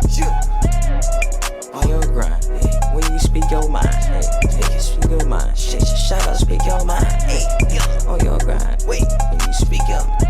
On your grind, hey, when you speak your mind, hey, you speak your mind, shit, shout out, speak your mind, hey, on your grind, wait, when you speak your mind.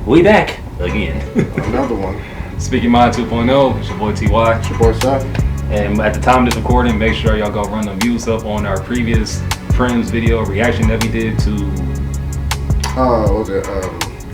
We back again. Another one. Speaking Mind 2.0, it's your boy TY. It's your boy Seth. And at the time of this recording, make sure y'all go run the views up on our previous Friends video reaction that we did to. What was it?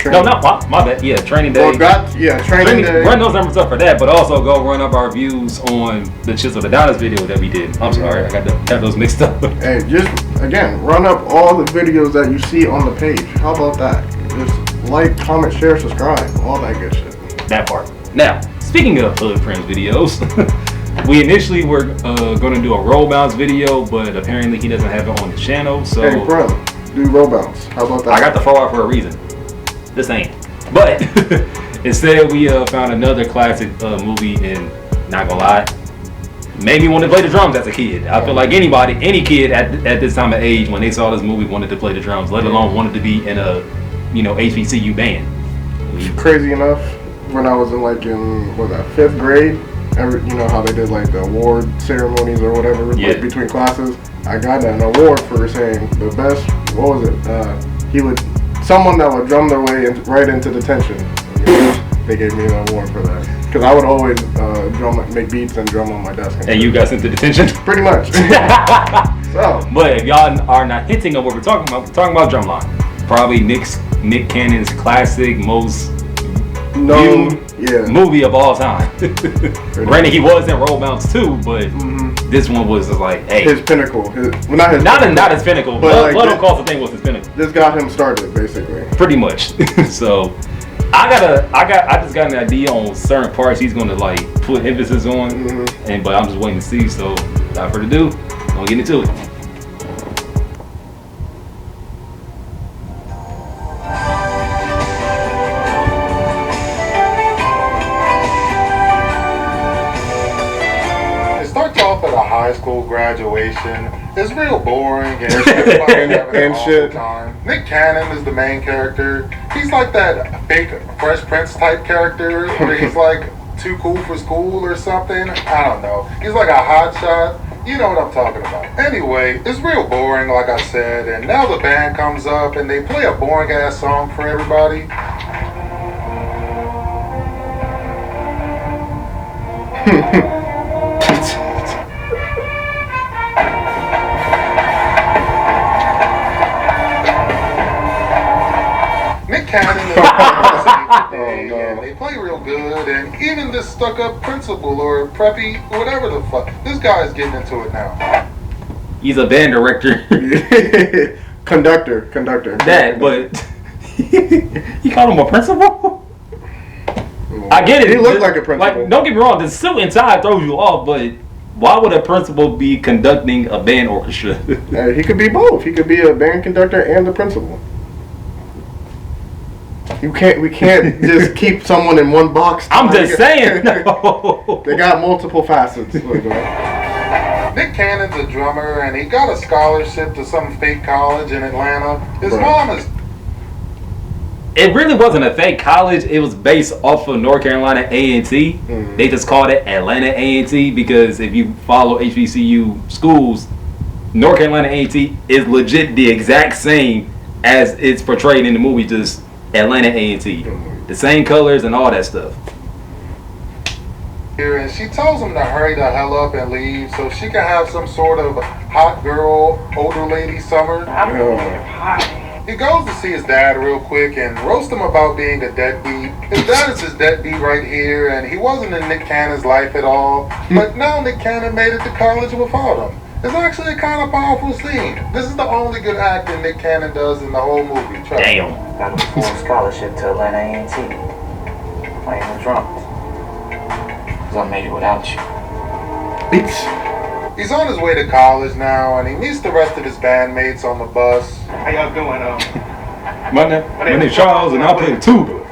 No, not my bad. Yeah, training day. Training day. Run those numbers up for that, but also go run up our views on the Chisel the Dallas video that we did. I'm sorry, I got those mixed up. Hey, just again, run up all the videos that you see on the page. How about that? Just like, comment, share, subscribe, all that good shit. That part. Now, speaking of Hood Friends videos, we initially were going to do a roll bounce video, but apparently he doesn't have it on his channel. So hey, bro, do roll bounce. How about that? I got the forward for a reason. This ain't. But instead, we found another classic movie, and not gonna lie, made me want to play the drums as a kid. I feel like any kid at this time of age, when they saw this movie, wanted to play the drums, let alone wanted to be in a HBCU band. Crazy enough, when I was in fifth grade, you know how they did like the award ceremonies or whatever, like between classes. I got an award for saying the best. What was it? Someone that would drum their way right into detention. They gave me an award for that because I would always make beats and drum on my desk. And you got sent to detention? Pretty much. So, but if y'all are not hinting of what we're talking about Drumline. Probably Nick Cannon's classic, most viewed movie of all time. Granted, he was in Roll Bounce too, but this one was just like, hey, his pinnacle. Not his pinnacle, but Blood on Calls the thing was his pinnacle. This got him started, basically. Pretty much. So, I just got an idea on certain parts he's gonna like put emphasis on, but I'm just waiting to see. So, without further ado, gonna get into it. High school graduation is real boring and shit. Nick Cannon is the main character. He's like that fake Fresh Prince type character where he's like too cool for school or something. I don't know. He's like a hot shot. You know what I'm talking about. Anyway, it's real boring, like I said, and now the band comes up and they play a boring ass song for everybody. Cannon and they play real good, and even this stuck-up principal or preppy, whatever the fuck, this guy's getting into it now. He's a band director. Conductor. That, but he called him a principal? I get it. He looked like a principal. Like, don't get me wrong, the suit and tie throws you off, but why would a principal be conducting a band orchestra? He could be both. He could be a band conductor and the principal. We can't just keep someone in one box. I'm just saying. No. They got multiple facets. Nick Cannon's a drummer, and he got a scholarship to some fake college in Atlanta. His mom is... It really wasn't a fake college. It was based off of North Carolina A&T. They just called it Atlanta A&T because if you follow HBCU schools, North Carolina A&T is legit the exact same as it's portrayed in the movie, just Atlanta A&T. The same colors and all that stuff. And she tells him to hurry the hell up and leave so she can have some sort of hot girl, older lady summer. He goes to see his dad real quick and roast him about being a deadbeat. His dad is his deadbeat right here, and he wasn't in Nick Cannon's life at all. But now Nick Cannon made it to college without him. It's actually a kind of powerful scene. This is the only good acting Nick Cannon does in the whole movie. Damn. Got a full scholarship to Atlanta A&T. Playing the drums. Because I made it without you. He's on his way to college now, and he meets the rest of his bandmates on the bus. How y'all doing? My name's Charles, and I play the tuba.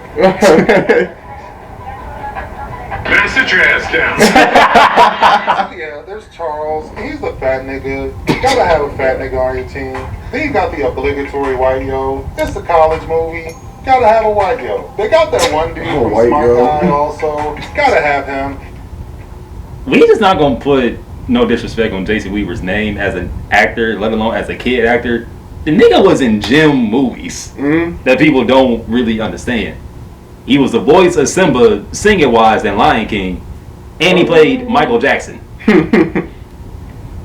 Man, sit your ass down. Yeah, there's Charles. He's the fat nigga. You gotta have a fat nigga on your team. Then you got the obligatory white yo. It's a college movie. Gotta have a white yo. They got that one dude from Smart Guy also. Gotta have him. We just not gonna put no disrespect on J.C. Weaver's name as an actor, let alone as a kid actor. The nigga was in gem movies that people don't really understand. He was the voice of Simba, singing wise, in Lion King, and he played Michael Jackson.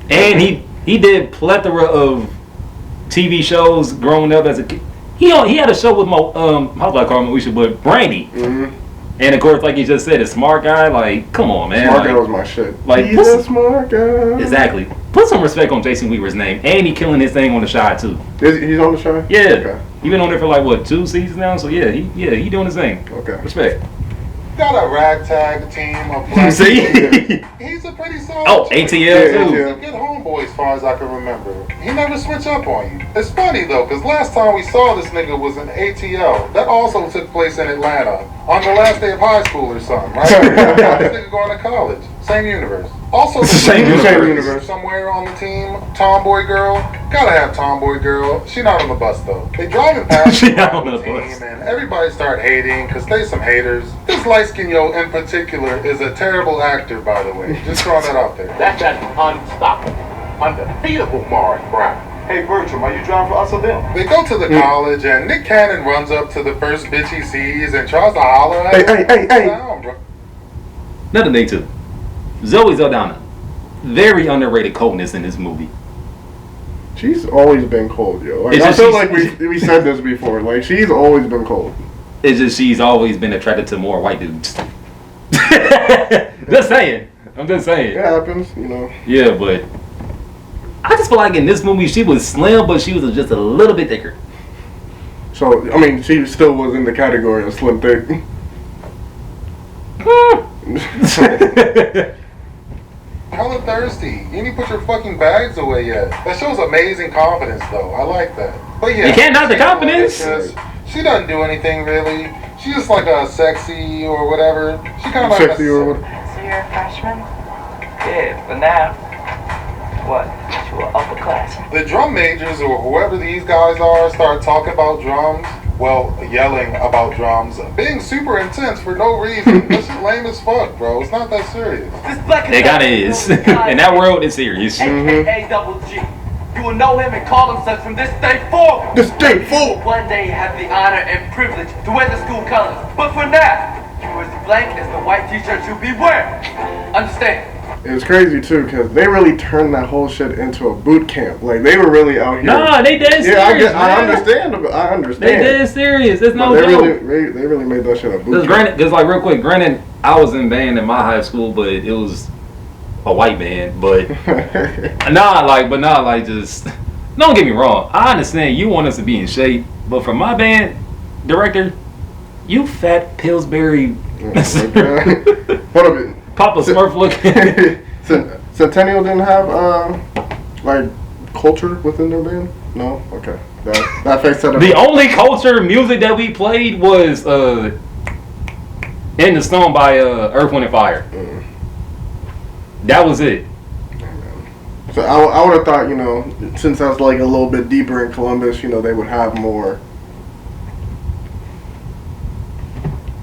And he did plethora of TV shows growing up as a kid. He had a show with how do I call him Moesha, but Brandy. And of course, like you just said, a smart guy. Like, come on, man. Smart guy was my shit. Like, he's a smart guy. Exactly. Put some respect on Jason Weaver's name, and he killing his thing on the Shy too. He's on the Shy? Yeah. Okay. He been on there for like what, 2 seasons now? So yeah, he doing his thing. Okay. Respect. Got a ragtag team of black See? He's a pretty solid. Oh, chick. ATL too. He's a good homeboy as far as I can remember. He never switch up on you. It's funny though, because last time we saw this nigga was in ATL. That also took place in Atlanta on the last day of high school or something, right? This nigga going to college. Same universe. Also, the Same universe. Somewhere on the team, Tomboy Girl. Gotta have Tomboy Girl. She not on the bus though. They driving past She the not on the team bus. and everybody start hating because they some haters. This light skin yo in particular is a terrible actor, by the way. Just throwing that out there. That's an unstoppable, undefeatable Morris Brown. Hey, Bertram, are you driving for us or them? They go to the college and Nick Cannon runs up to the first bitch he sees and tries to holler at him. Hey. Down, bro. Another thing too. Zoe Saldana, very underrated coldness in this movie. She's always been cold, yo. Like, It's I just feel she's- like we said this before. Like, she's always been cold. It's just she's always been attracted to more white dudes. Just saying. I'm just saying. It happens, you know. Yeah, but I just feel like in this movie she was slim, but she was just a little bit thicker. So, I mean, she still was in the category of slim thick. Hella thirsty. You need to put your fucking bags away yet. That shows amazing confidence though. I like that. But yeah. You can't knock the confidence. She doesn't do anything really. She's just like a sexy or whatever. She kind of like Sexy or what? So you're a freshman? Yeah, but now, what? You an upper class? The drum majors or whoever these guys are start talking about drums. Well, yelling about drums, being super intense for no reason. This is lame as fuck, bro. It's not that serious. This black It kinda is. In that world, it's serious. AKA Double G. You will know him and call him such from this day forward. This day full. One day you have the honor and privilege to wear the school colors. But for now, you are as blank as the white t-shirt you be wearing. Understand? It was crazy too, because they really turned that whole shit into a boot camp. Like, they were really out here. Nah, they dead serious. Yeah, I man. understand. I They understand. dead serious. It's no But they joke. they really made that shit a boot camp. Because like real quick, granted, I was in band in my high school, but it was a white band. But just don't get me wrong. I understand you want us to be in shape, but for my band director, you fat Pillsbury, What of it? Papa Smurf looking. Centennial didn't have like culture within their band. No, okay. That face said The only culture music that we played was "In the Stone" by Earth, Wind and Fire. That was it. So I would have thought, you know, since I was like a little bit deeper in Columbus, you know, they would have more.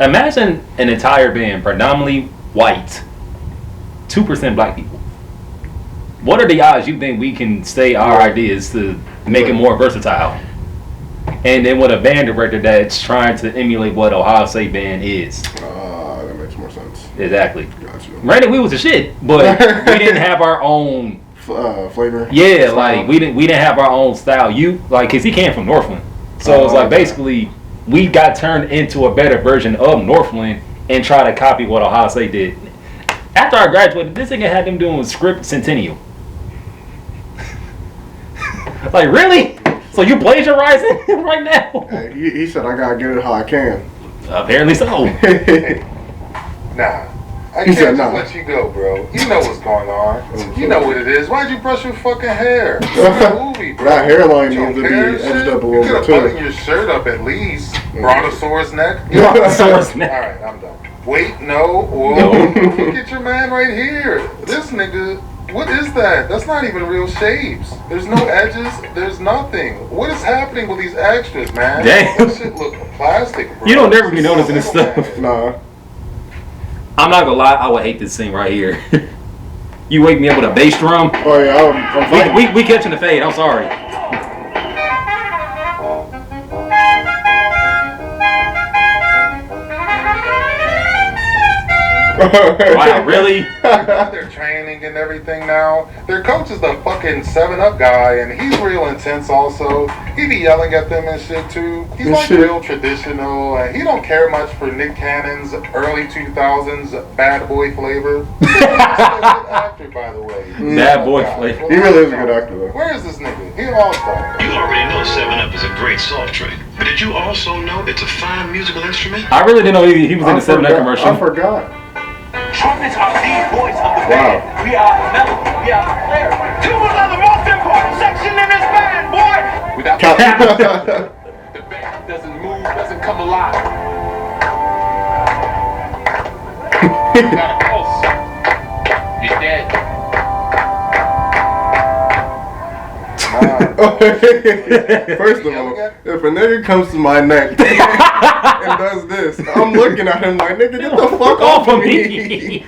Imagine an entire band, predominantly white, 2% black people. What are the odds you think we can say our ideas to make it more versatile? And then with a band director that's trying to emulate what Ohio State band is. That makes more sense. Exactly. Gotcha. Granted, we was the shit, but we didn't have our own flavor. Yeah, style. like we didn't have our own style. Cause he came from Northland, so it's like basically we got turned into a better version of Northland and try to copy what Ohio State did. After I graduated, this nigga had them doing script Centennial. Like, really? So you plagiarizing right now? Hey, he said I gotta get it how I can. Apparently so. Nah. I He can't said just nah. let you go, bro. You know what's going on. You know what it is. Why'd you brush your fucking hair? It's a movie, bro. That hairline You needs to don't be care and edged shit? up a You little could bit have too. buttoned your shirt up at least. Brontosaurus neck. Brontosaurus neck. Alright, I'm done. Wait, no. Whoa. Look at your man right here. This nigga, what is that? That's not even real shapes. There's no edges. There's nothing. What is happening with these extras, man? Damn. That shit look plastic, bro. You don't never be noticing this stuff. Nah. I'm not gonna lie, I would hate this scene right here. You wake me up with a bass drum. Oh yeah, I'm fighting. We catching the fade. I'm sorry. Wow, really? They're training and everything now. Their coach is the fucking 7-Up guy, and he's real intense also. He be yelling at them and shit too. He's like real traditional, and he don't care much for Nick Cannon's early 2000s bad boy flavor. He's a good actor, by the way. Bad boy flavor. He really is a good actor though. Where is this nigga? He an all-star. You already know 7-Up is a great soft drink, but did you also know it's a fine musical instrument? I really didn't know he was in the 7-Up commercial. I forgot. Trumpets are the voice of the band. We are the melody. We are the player. Tuba's are the most important section in this band, boy. Without the band doesn't move, doesn't come alive. Got a pulse. You're dead. First of all, if a nigga comes to my neck and does this, I'm looking at him like, nigga, get the fuck off of me.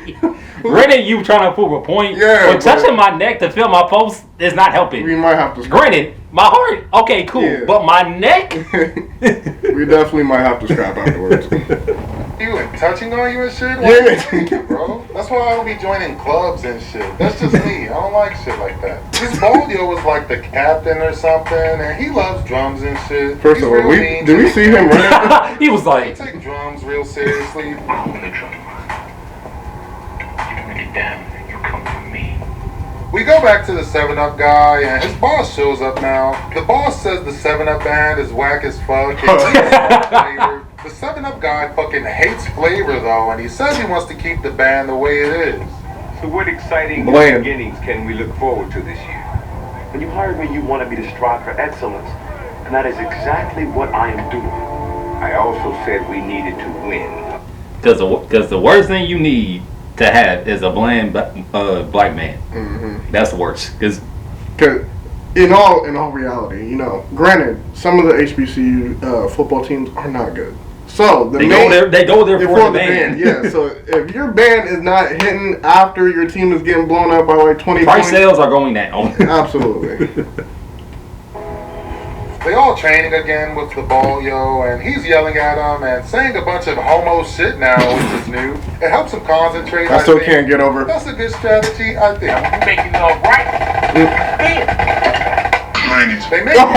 Granted, you trying to prove a point, Yeah, but touching my neck to feel my pulse is not helping. We might have to. Granted, my heart, okay, cool, Yeah. but my neck. We definitely might have to scrap afterwards. You and touching on you and shit? Yeah. Bro. That's why I don't be joining clubs and shit. That's just me. I don't like shit like that. This Baldio was like the captain or something, and he loves drums and shit. First He's of all, real mean did to we the see him kids. running? He was He like, take drums real seriously. You really down, you come from me. We go back to the 7-Up guy, and his boss shows up now. The boss says the 7-Up band is whack as fuck. And the 7-Up guy fucking hates flavor though, and he says he wants to keep the band the way it is. So what exciting Bland. beginnings can we look forward to this year? When you hired me, you wanted me to strive for excellence, and that is exactly what I am doing. I also said we needed to win. because the worst thing you need to have is a bland black man. Mm-hmm. That's the worst. Because in all reality, you know, granted, some of the HBCU football teams are not good. So they go there for the band. Yeah. So if your band is not hitting after your team is getting blown up by like 20 price points, sales are going down. absolutely. They all training again with the Baldio, and he's yelling at them and saying a bunch of homo shit now, which is new. It helps him concentrate. I still can't get over. That's a good strategy, I think. You making it all right? They make it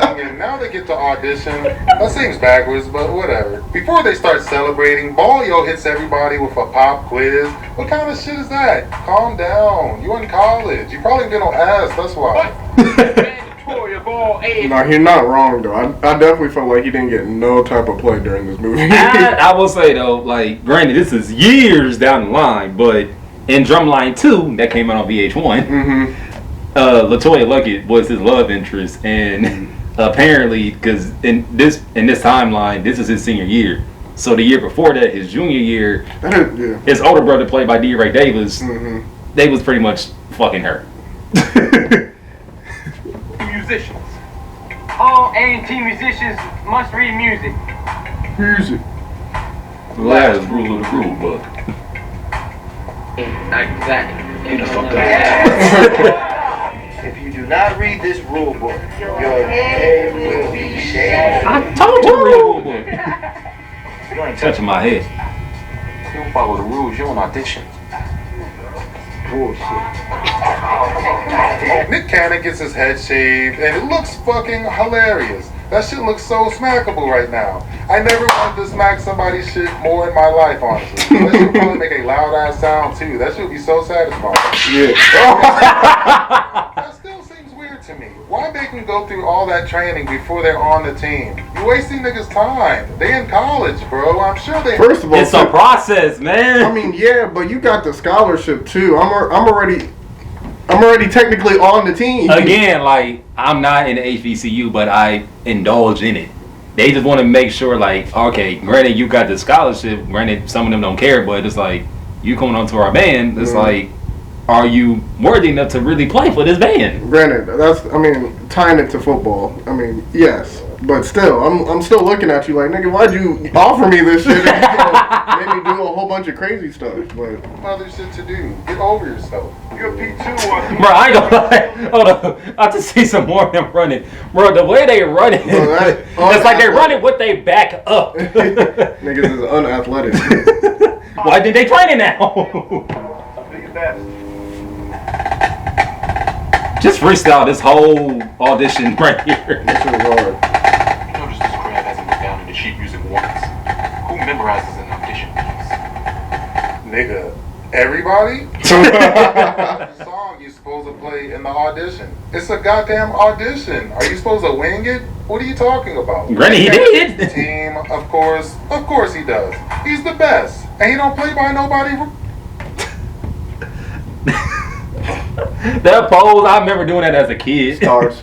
training, and now they get to audition. That seems backwards, but whatever. Before they start celebrating, Baldio hits everybody with a pop quiz. What kind of shit is that? Calm down. You in college. You probably been on ass, that's why. Mandatory of all age. No, he's not wrong though. I definitely felt like he didn't get no type of play during this movie. I will say though, like, granted, this is years down the line, but in Drumline 2, that came out on VH1, Mm-hmm. LaToya Luckett was his love interest, and apparently, because in this timeline, this is his senior year. So the year before that, his junior year, Yeah. his older brother, played by D. Ray Davis, Mm-hmm. they was pretty much fucking her. Musicians. All A&T musicians must read music. Music. Last rule of the rule book. Exactly. You the fuck up. If you do not read this rule book, your head will be shaved. I told you to read the rule book. You ain't Touching my head. You don't follow the rules, you're on audition. Bullshit. Nick Cannon gets his head shaved, and it looks fucking hilarious. That shit looks so smackable right now. I never wanted to smack somebody's shit more in my life, honestly. That shit probably make a loud ass sound too. That shit would be so satisfying. Yeah. That still seems weird to me. Why make them go through all that training before they're on the team? You're wasting niggas' time. They in college, bro. I'm sure they. First of all, It's a process, man. I mean, yeah, but you got the scholarship too. I'm already technically on the team. Again, like, I'm not in the HBCU, but I indulge in it. they just want to make sure, like, okay, granted you got the scholarship, granted some of them don't care, but it's like you coming onto our band, it's like, are you worthy enough to really play for this band? Granted, tying it to football. I mean, yes, but still, I'm still looking at you like, nigga, why'd you offer me this shit? And made me do a whole bunch of crazy stuff. But other shit to do. Get over yourself. You're P2 Bro, I ain't gonna lie. Hold on, I have to see some more of them running. Bro, the way they running, it's like they running with they back up. Niggas is unathletic. Why did they train it now? Do your best. Just freestyle this whole audition right here. This is hard. Notice this crab hasn't been down in the sheet music once. Who memorizes an audition piece? Nigga, everybody? The song you're supposed to play in the audition. It's a goddamn audition. Are you supposed to wing it? What are you talking about? Granted, he did. Team, of course he does. He's the best, and he don't play by nobody. That pose, I remember doing that as a kid. Stars.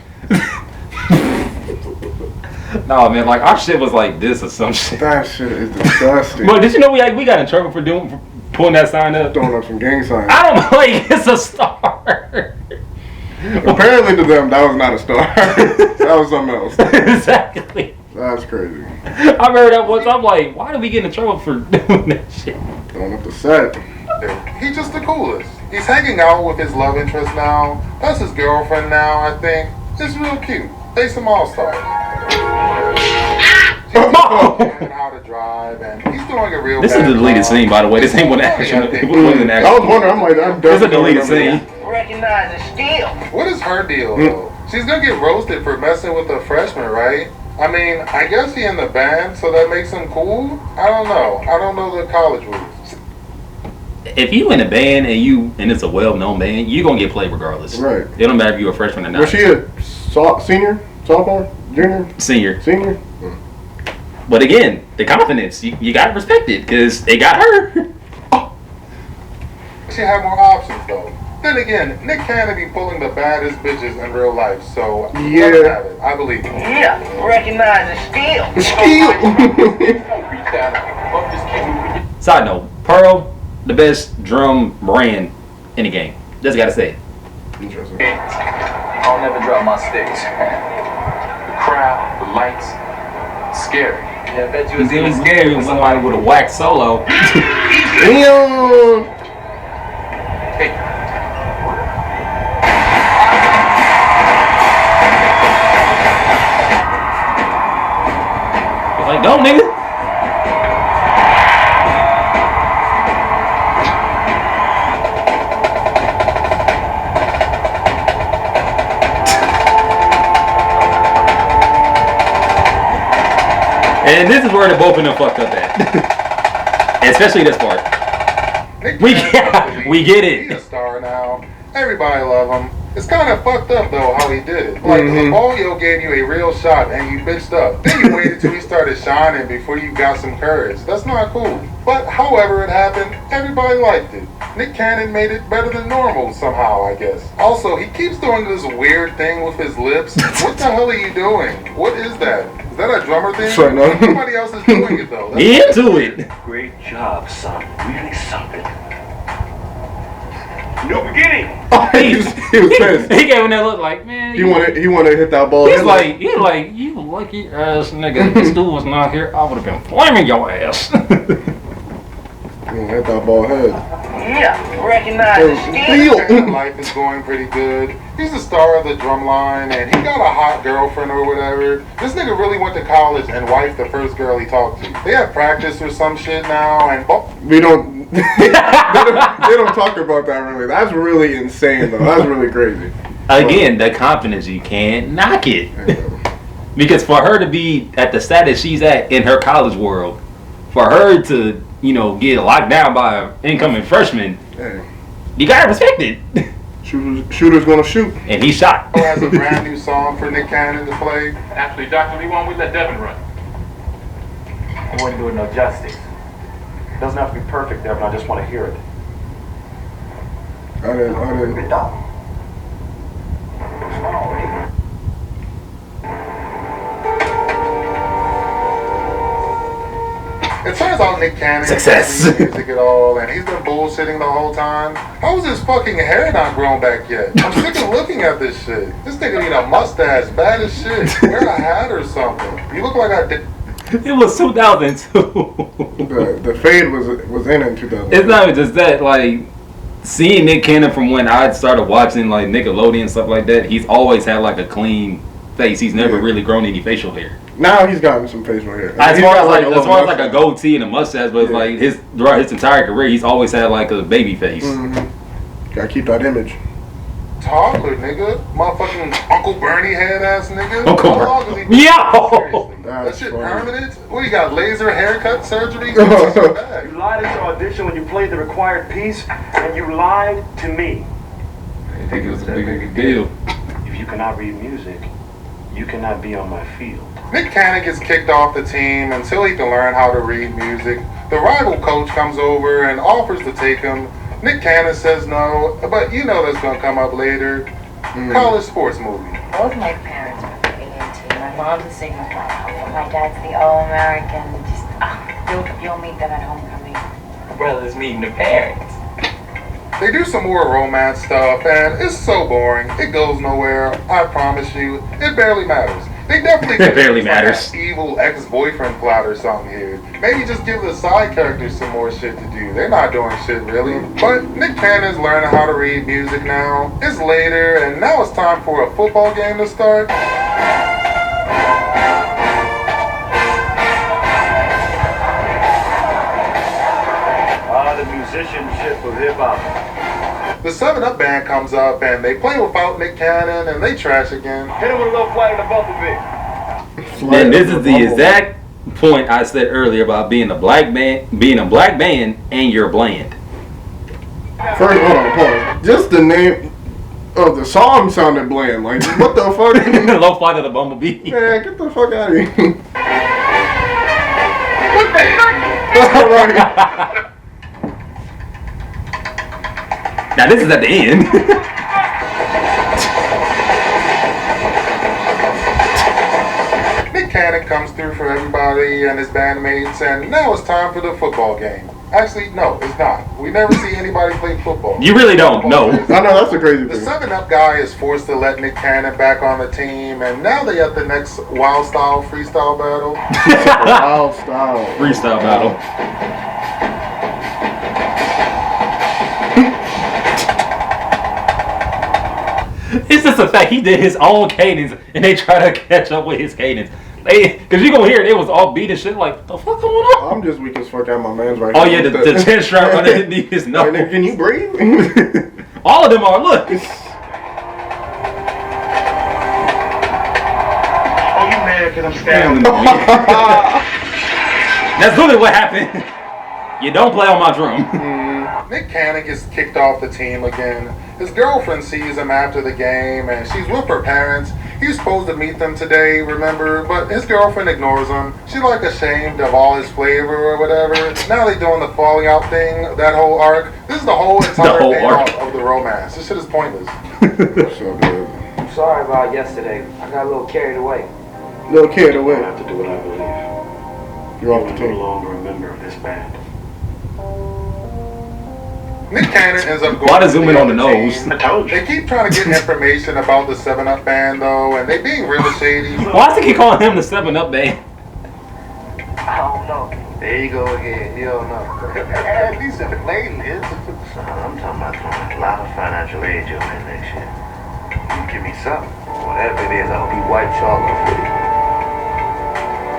No, man, like our shit was like this or some shit. That shit is disgusting. But did you know we got in trouble for pulling that sign up? Throwing up some gang signs. I don't know, like it's a star. Apparently to them, that was not a star. That was something else. Exactly. That's crazy. I remember that once. I'm like, why did we get in trouble for doing that shit? Throwing up the set. He's just the coolest. He's hanging out with his love interest now. That's his girlfriend now, I think. It's real cute. They some all-stars. She's learning how to drive, and he's doing a real This is a deleted scene, by the way. This ain't one action. It wasn't an I action. was wondering, I'm like, This is a deleted scene. Recognize the skill. What is her deal, though? She's gonna get roasted for messing with a freshman, right? I mean, I guess he in the band, so that makes him cool? I don't know. I don't know the college rules. If you in a band and it's a well-known band, you gonna get played regardless. Right. It don't matter if you're a freshman or not. Was she a senior? Sophomore? Junior? Senior. Senior? But again, the confidence, you gotta respect it, because it got her. She had more options, though. Then again, Nick Cannon be pulling the baddest bitches in real life, so Yeah. let him have it. I believe it. Yeah, recognize the skill. Side note, Pearl, the best drum brand in the game. Just gotta say it. Interesting. I'll never drop my sticks. The crowd, the lights, scary. Yeah, I bet you It was scary when somebody with a whack solo. Damn. Hey. It's like, go, nigga. And this is where the both of them fucked up at. Especially this part. Nick We Cannon, we get it. He's a star now. Everybody love him. It's kind of fucked up though how he did it. Like Mario gave you a real shot and you bitched up. Then you waited till he started shining before you got some courage. That's not cool. But however it happened, everybody liked it. Nick Cannon made it better than normal somehow, I guess. Also, he keeps doing this weird thing with his lips. What the hell are you doing? What is that? Is that a drummer thing? Sorry, no. Somebody else is doing it though. That's He into it. Great job, son. Really something. New beginning. Oh, he was pissed. He gave him that look like, man. He wanted to hit that ball. He's like, you lucky ass nigga. If this dude was not here, I would have been flaming your ass. hit that ball head. Yeah, recognize the skill. His life is going pretty good. He's the star of the Drumline, and he got a hot girlfriend or whatever. This nigga really went to college and wifed the first girl he talked to. They have practice or some shit now, and We don't. they don't talk about that really. That's really insane though. That's really crazy. Again, the confidence, you can't knock it. Because for her to be at the status she's at in her college world, for her to, get locked down by an incoming freshman, Hey, you gotta respect it. shooter's gonna shoot. And he shot. has a brand new song for Nick Cannon to play. Actually, Dr. Lee, why don't we let Devin run? I wouldn't do it no justice. It doesn't have to be perfect, Devin. I just want to hear it. I didn't. It turns out Nick Cannon Success. doesn't read music at all, and he's been bullshitting the whole time. How is his fucking hair not grown back yet? I'm sick of looking at this shit. This nigga need a mustache, bad as shit. Wear a hat or something. You look like I did. It was 2002. The fade was in 2000. It's not even just that, like, seeing Nick Cannon from when I started watching, like, Nickelodeon and stuff like that, he's always had, like, a clean face. He's never really grown any facial hair. Now he's gotten some facial hair. As far as like a goatee and a mustache, but like throughout his entire career, he's always had like a baby face. Mm-hmm. Gotta keep that image. Toddler, nigga. Motherfucking Uncle Bernie head ass nigga. Uncle Bernie. Yeah! That shit permanent? What, you got laser haircut surgery? You lied at your audition when you played the required piece, and you lied to me. I think it was a big deal. If you cannot read music, you cannot be on my field. Nick Cannon gets kicked off the team until he can learn how to read music. The rival coach comes over and offers to take him. Nick Cannon says no, but you know that's gonna come up later. College sports movie. Both my parents were A&T. My mom's a Sigma Phi Alpha. My dad's the All-American. You'll meet them at homecoming. Brothers meeting the parents. They do some more romance stuff, and it's so boring. It goes nowhere. I promise you, it barely matters. They definitely it barely matters. Like evil ex-boyfriend plot or something here. Maybe just give the side characters some more shit to do. They're not doing shit really. But Nick Cannon's learning how to read music now. It's later, and now it's time for a football game to start. The musicianship of hip-hop. The 7-Up band comes up and they play without Nick Cannon and they trash again. Hit him with a little flight of the bumblebee. And this is the exact point I said earlier about being a black band, and you're bland. First, hold on, pause. Just the name of the song sounded bland. Like, what the fuck? Low flight of the bumblebee. Man, get the fuck out of here. What the fuck? Alright. Now this is at the end. Nick Cannon comes through for everybody and his bandmates, and now it's time for the football game. Actually, no, it's not. We never see anybody play football. You really don't, no. I know, that's the crazy The thing. 7-Up guy is forced to let Nick Cannon back on the team, and now they at the next Wild Style freestyle battle. Wild Style. Freestyle battle. It's just the fact he did his own cadence and they try to catch up with his cadence. Because you gonna hear it, it was all beat and shit like, the fuck going on? I'm just weak as fuck at my man's right Oh here. yeah, the chin strap underneath his nose. Like, can you breathe? All of them are, look. Oh, you mad because I'm standing? That's literally what happened. You don't play on my drum. Nick Cannon gets kicked off the team again. His girlfriend sees him after the game, and she's with her parents. He's supposed to meet them today, remember? But his girlfriend ignores him. She's like ashamed of all his flavor or whatever. Now they doing the falling out thing, that whole arc. This is the whole entire payoff of the romance. This shit is pointless. So good. I'm sorry about yesterday. I got a little carried away. Little carried away. I have to do what I believe. You're off the I'm no team. longer a member of this band. Nick Cannon ends up going. Why to zoom in on the nose? I told you. They keep trying to get information about the 7-Up band though, and they being real shady. Why does he keep calling him the 7-Up band? I don't know. There you go again. You don't know. At least explain it. I'm talking about throwing a lot of financial aid your way next year. You give me something. Whatever it is, I'll be white chocolate for you.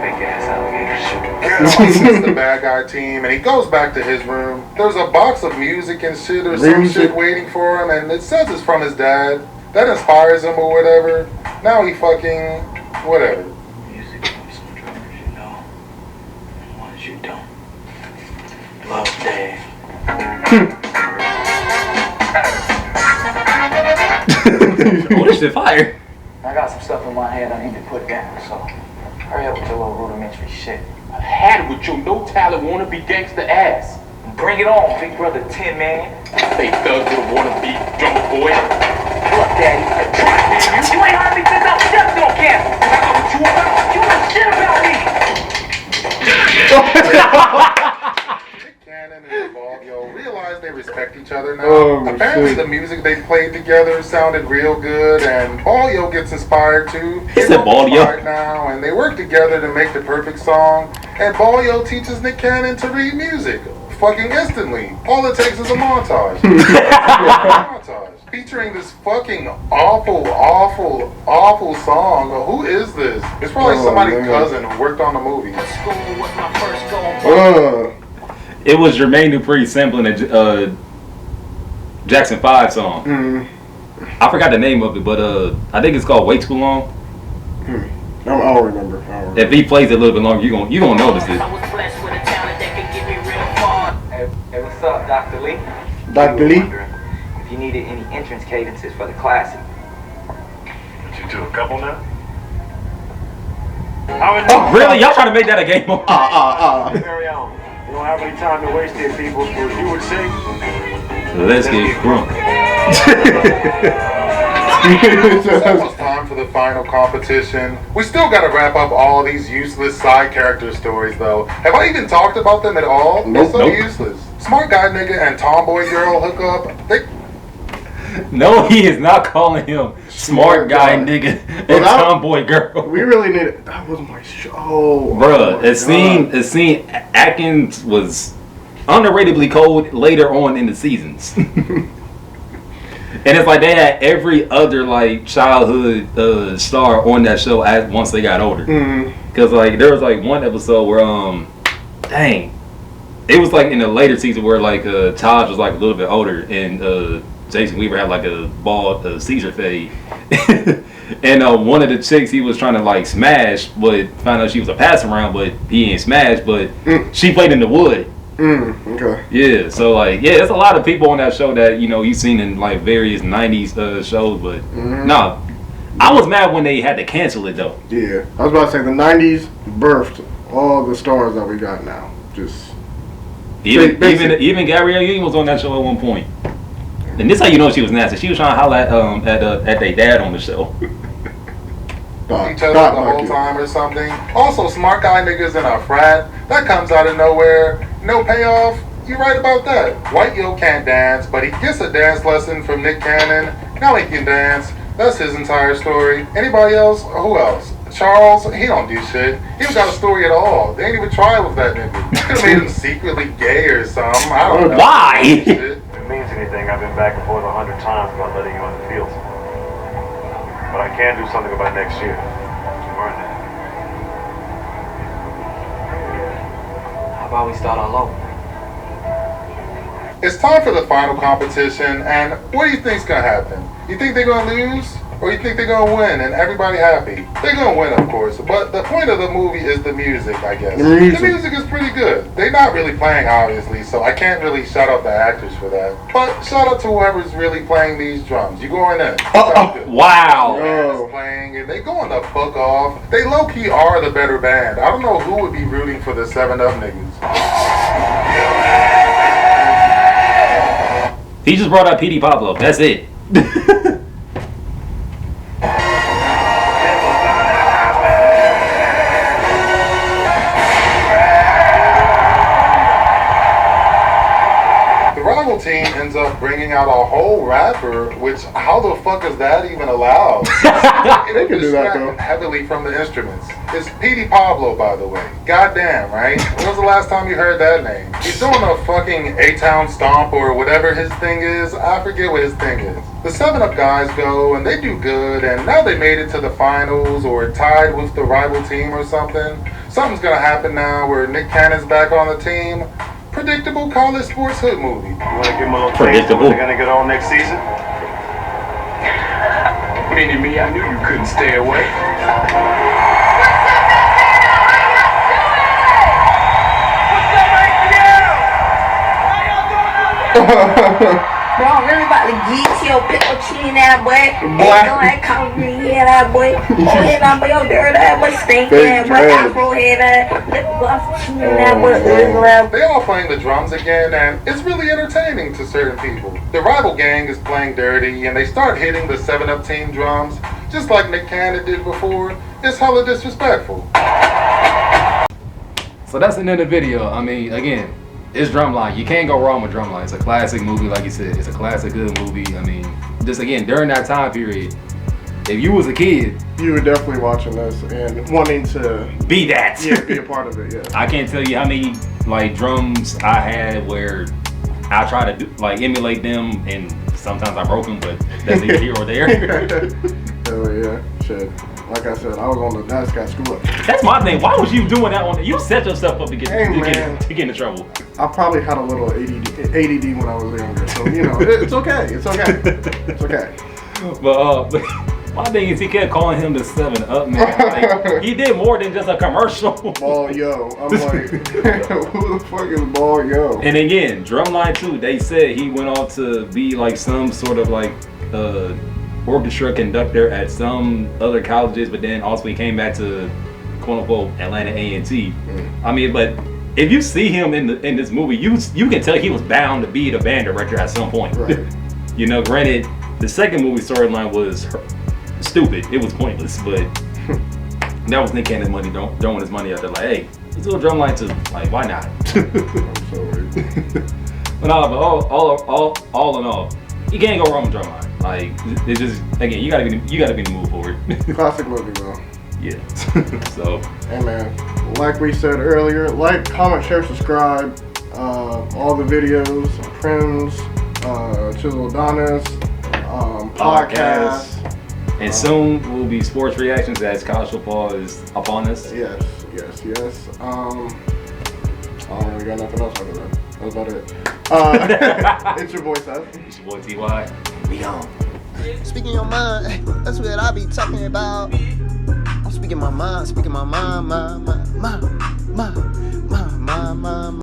Big ass alligator shit. He's the bad guy team, and he goes back to his room. There's a box of music and shit or some shit waiting for him, and it says it's from his dad. That inspires him or whatever. Now he fucking whatever. Music from some drummers you know, and ones you don't. Love, Dave. Oh, this shit fire. I got some stuff in my head I need to put down, so hurry up with your little rudimentary shit. I've had it with your no talent wannabe gangster ass. Bring it on, big brother Tin Man. Fake thug with a wannabe drummer boy. Look, Daddy, you ain't heard me since I was just on campus. I know what you about. You know shit about me. Cannon and Ballyo realize they respect each other now. Apparently the music they played together sounded real good, and Ballyo gets inspired too. He said Ballyo now, and they work together to make the perfect song. And Ballyo teaches Nick Cannon to read music fucking instantly. All it takes is a montage. Featuring this fucking awful song. Who is this? It's probably somebody's cousin who worked on the movie. It was Jermaine Dupri sampling a Jackson 5 song. I forgot the name of it, but I think it's called Way Too Long. I'll remember. If he plays it a little bit longer, you gonna notice it. Hey, what's up, Dr. Lee? Dr. Lee? If you needed any entrance cadences for the classic. You do a couple now? Oh, really? Y'all trying to make that a game mode? Carry on. You don't have any time to waste here, people. So you would say, let's get drunk. It's almost time for the final competition. We still gotta wrap up all these useless side character stories though. Have I even talked about them at all? Nope. They're so useless. Smart guy nigga and tomboy girl hook up. No, he is not calling him smart guy nigga and tomboy girl. We really need it. That was my show. Bruh, it seemed Atkins was underratedly cold later on in the seasons. And it's like they had every other like childhood star on that show once they got older. Cause like there was like one episode where it was like in the later season where like Taj was like a little bit older and Jason Weaver had like a bald Caesar fade. And one of the chicks he was trying to like smash, but found out she was a pass around, but he ain't smashed, but she played in the wood. Okay. Yeah, so like, there's a lot of people on that show that, you've seen in like various 90s shows, but nah, I was mad when they had to cancel it though. Yeah, I was about to say the 90s birthed all the stars that we got now. Just even Gabrielle Union was on that show at one point. And this how you know she was nasty. She was trying to holler at their dad on the show. Each other the whole time or something. Also, smart guy niggas in a frat. That comes out of nowhere. No payoff. You're right about that. White Yo can't dance, but he gets a dance lesson from Nick Cannon. Now he can dance. That's his entire story. Anybody else? Who else? Charles? He don't do shit. He don't got a story at all. They ain't even try with that nigga. Could have made him secretly gay or something. I don't know. Why? if it means anything, I've been back and forth 100 times about letting you on the field. But I can do something about next year. Learn that. How about we start all over? It's time for the final competition, and what do you think's gonna happen? You think they're gonna lose? Or you think they're gonna win and everybody happy? They're gonna win, of course, but the point of the movie is the music, I guess. The music is pretty good. They're not really playing, obviously, so I can't really shout out the actors for that. But shout out to whoever's really playing these drums. You going in? Wow. Playing, and they going the fuck off. They low-key are the better band. I don't know who would be rooting for the 7-Up niggas. He just brought up P.D. Pablo. That's it. Team ends up bringing out a whole rapper, which how the fuck is that even allowed? They can do that though. Heavily from the instruments. It's P.D. Pablo, by the way. Goddamn, right? When was the last time you heard that name? He's doing a fucking A-Town stomp or whatever his thing is. I forget what his thing is. The 7-Up guys go and they do good, and now they made it to the finals or tied with the rival team or something. Something's gonna happen now where Nick Cannon's back on the team. Predictable college sports hood movie. You want to give them a little taste of what they're going to get on next season? Mini-me, I knew you couldn't stay away. Bro, I'm really about to get your pickle chin that boy. Boy. Like concrete head that boy. Oh, head that boy, your dirt that boy, stink that boy, afro head that, lip gloss chin that boy, They all playing the drums again, and it's really entertaining to certain people. The rival gang is playing dirty, and they start hitting the 7-Up team drums, just like Nick Cannon did before. It's hella disrespectful. So that's the end of the video. I mean, again, it's Drumline. You can't go wrong with Drumline. It's a classic movie, like you said. It's a classic good movie. I mean, just again, during that time period, if you was a kid, you were definitely watching this and wanting to be that. Yeah, be a part of it. Yeah. I can't tell you how many like drums I had where I try to do, like emulate them, and sometimes I broke them, but that's either here or there. Hell yeah, shit. Like I said, I was on the desk at school. That's my thing. Why was you doing that on? You set yourself up to get into trouble. I probably had a little ADD when I was younger, so you know, it's okay. It's okay. It's okay. But my thing is, he kept calling him the 7-Up man. Like, he did more than just a commercial. Ball Yo. I'm like, who the fuck is Ball Yo? And again, Drumline too. They said he went off to be like some sort of like orchestra conductor at some other colleges, but then also he came back to quote unquote Atlanta A&T. I mean, but if you see him in this movie, you can tell he was bound to be the band director at some point. Right. You know, granted, the second movie storyline was stupid. It was pointless, but that was Nick Cannon's money throwing his money out there like, hey, let's do a Drumline too. Like, why not? I'm sorry. But all in all, you can't go wrong with Drumline. Like, it's just, again, you gotta be in the mood for it. Classic movie, bro. Yeah. So. Hey man, like we said earlier, like, comment, share, subscribe. All the videos, Prims, Chisel Adonis, podcasts. And soon will be sports reactions as college football is upon us. Yes. I don't really got nothing else other than that. That's about it. It's your boy Seth. It's your boy Ty. We on. Speaking your mind, that's what I be talking about. I'm speaking my mind, my mind.